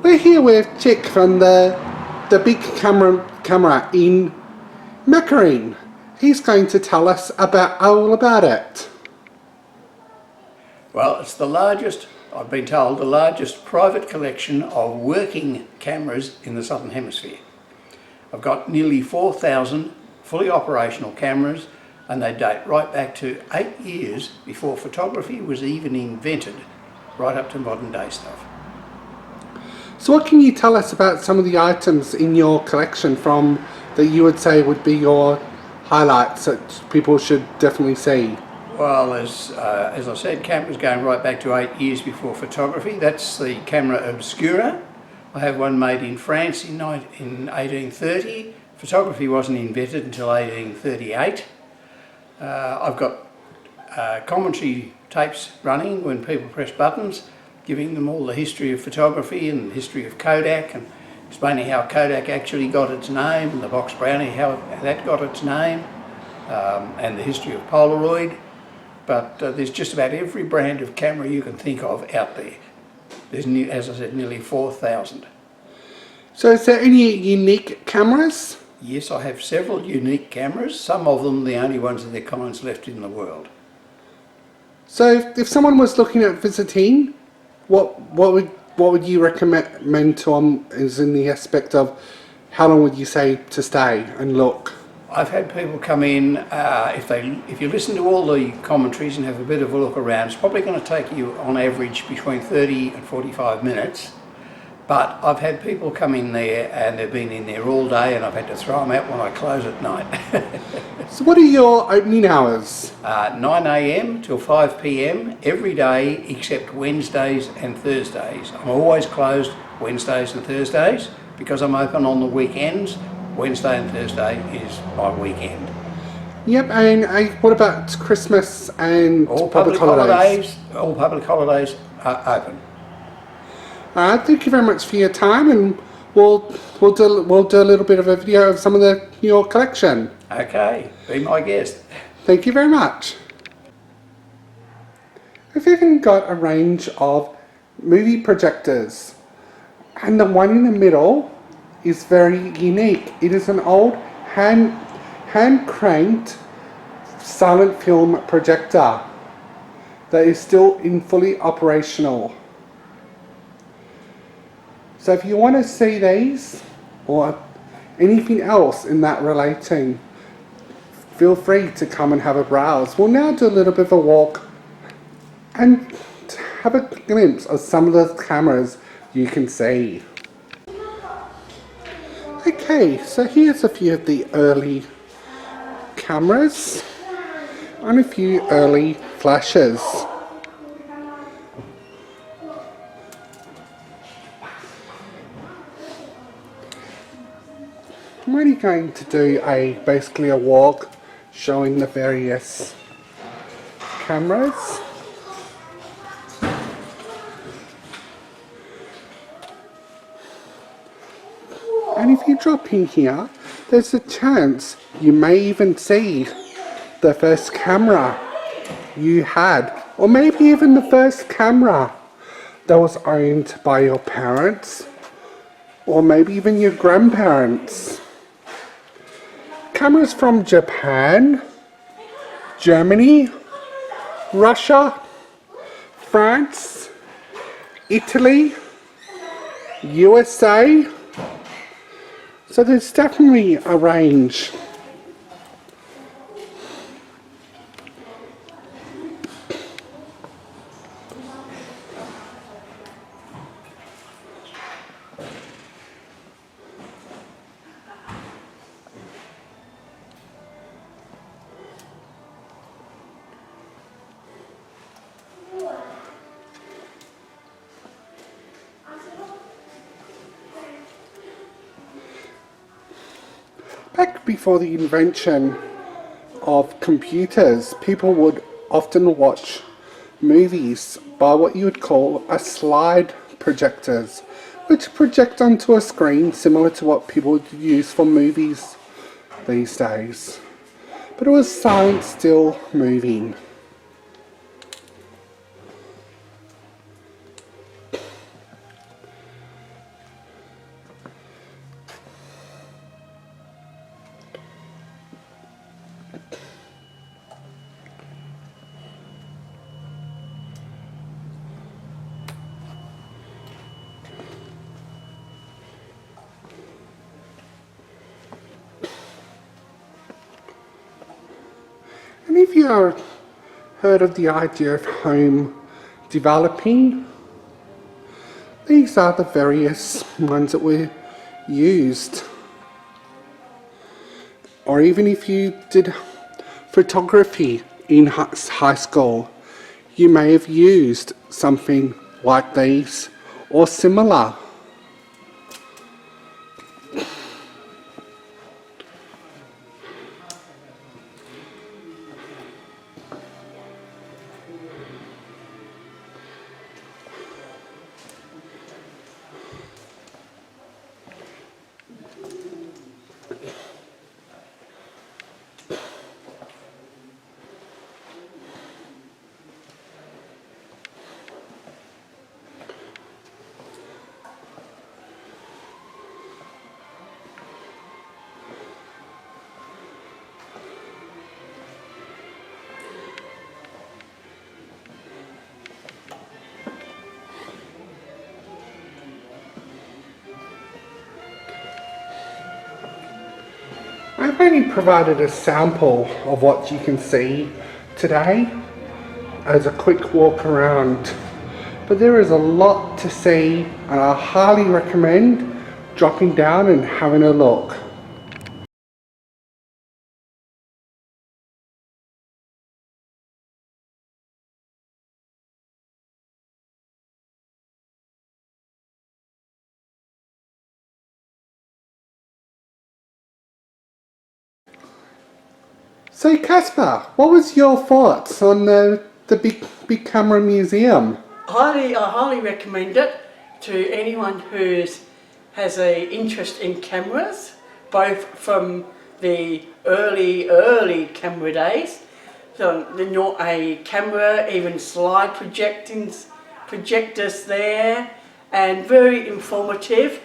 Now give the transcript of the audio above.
We're here with Chick from the Big Camera in Meckering. He's going to tell us all about it. Well, it's the largest, I've been told, the largest private collection of working cameras in the Southern Hemisphere. I've got nearly 4,000 fully operational cameras, and they date right back to 8 years before photography was even invented, right up to modern day stuff. So what can you tell us about some of the items in your collection that you would say would be your highlights that people should definitely see? Well, as I said, cameras going right back to 8 years before photography. That's the camera Obscura. I have one made in France in 1830. Photography wasn't invented until 1838. I've got commentary tapes running when people press buttons, giving them all the history of photography and the history of Kodak, and explaining how Kodak actually got its name, and the box brownie, how that got its name, and the history of Polaroid. But there's just about every brand of camera you can think of out there. There's, as I said, nearly 4,000. So is there any unique cameras? Yes, I have several unique cameras, some of them the only ones of their kinds left in the world. So if someone was looking at visiting, what would you recommend to them, is in the aspect of how long would you say to stay and look? I've had people come in, if you listen to all the commentaries and have a bit of a look around, it's probably going to take you on average between 30 and 45 minutes. But I've had people come in there and they've been in there all day, and I've had to throw them out when I close at night. So what are your opening hours? 9 AM till 5 PM every day except Wednesdays and Thursdays. I'm always closed Wednesdays and Thursdays because I'm open on the weekends. Wednesday and Thursday is my weekend. Yep, and what about Christmas and all public holidays? All public holidays are open. Thank you very much for your time, and we'll do a little bit of a video of some of your collection. Okay, be my guest. Thank you very much. We've even got a range of movie projectors, and the one in the middle is very unique. It is an old hand cranked silent film projector that is still fully operational. So if you want to see these or anything else in that relating, feel free to come and have a browse. We'll now do a little bit of a walk and have a glimpse of some of the cameras you can see. Okay, so here's a few of the early cameras and a few early flashes. I'm really going to do basically a walk showing the various cameras. And if you drop in here, there's a chance you may even see the first camera you had, or maybe even the first camera that was owned by your parents, or maybe even your grandparents. Cameras from Japan, Germany, Russia, France, Italy, USA. So there's definitely a range. Back before the invention of computers, people would often watch movies by what you would call a slide projectors, which project onto a screen similar to what people would use for movies these days. But it was silent, still moving. you heard of the idea of home developing? These are the various ones that were used. Or even if you did photography in high school, you may have used something like these or similar. I've only provided a sample of what you can see today as a quick walk around, but there is a lot to see and I highly recommend dropping down and having a look. So Casper, what was your thoughts on the Big Camera Museum? I highly recommend it to anyone who has an interest in cameras, both from the early camera days. So not a camera, even slide projectors there, and very informative.